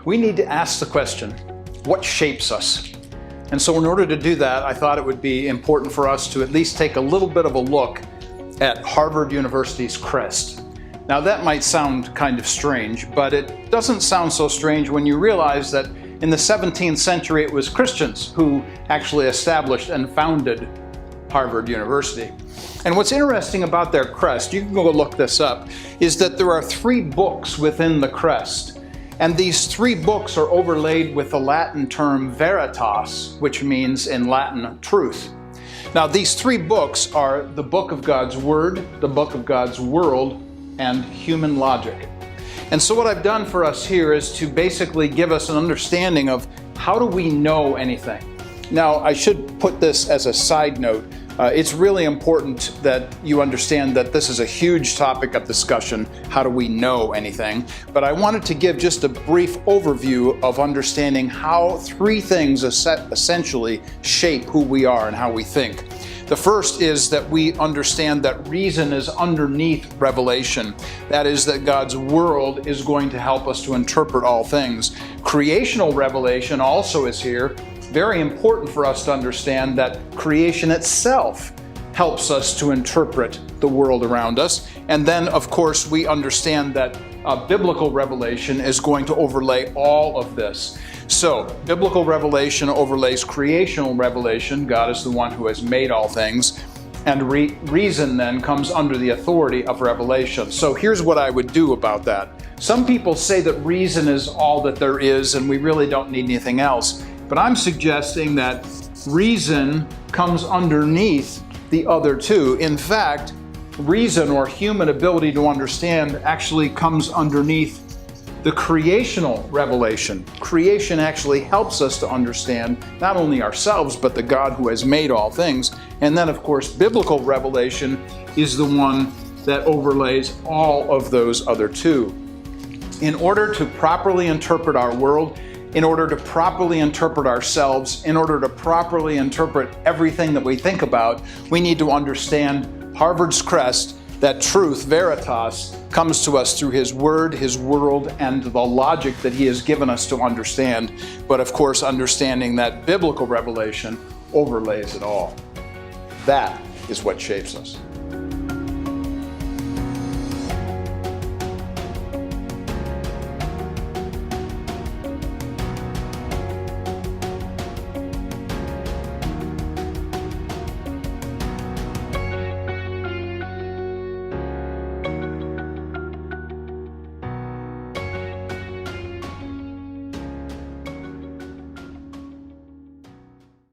We need to ask the question, what shapes us? And so in order to do that, I thought it would be important for us to at least take a little bit of a look at Harvard University's Crest. Now that might sound kind of strange, but it doesn't sound so strange when you realize that in the 17th century it was Christians who actually established and founded Harvard University. And what's interesting about their crest, you can go look this up, is that there are 3 books within the crest. And these 3 books are overlaid with the Latin term veritas, which means in Latin, truth. Now these 3 books are the book of God's Word, the book of God's world, and human logic. And so what I've done for us here is to basically give us an understanding of how do we know anything. Now I should put this as a side note. It's really important that you understand that this is a huge topic of discussion. How do we know anything? But I wanted to give just a brief overview of understanding how 3 things essentially shape who we are and how we think. The first is that we understand that reason is underneath revelation. That is, that God's world is going to help us to interpret all things. Creational revelation also is here. Very important for us to understand that creation itself helps us to interpret the world around us. And then, of course, we understand that biblical revelation is going to overlay all of this. So, biblical revelation overlays creational revelation. God is the one who has made all things. And reason then comes under the authority of revelation. So here's what I would do about that. Some people say that reason is all that there is and we really don't need anything else. But I'm suggesting that reason comes underneath the other 2. In fact, reason or human ability to understand actually comes underneath the creational revelation. Creation actually helps us to understand not only ourselves, but the God who has made all things. And then, of course, biblical revelation is the one that overlays all of those other 2. In order to properly interpret our world, in order to properly interpret ourselves, in order to properly interpret everything that we think about, we need to understand Harvard's crest, that truth, veritas, comes to us through His Word, His world, and the logic that He has given us to understand. But of course, understanding that biblical revelation overlays it all. That is what shapes us.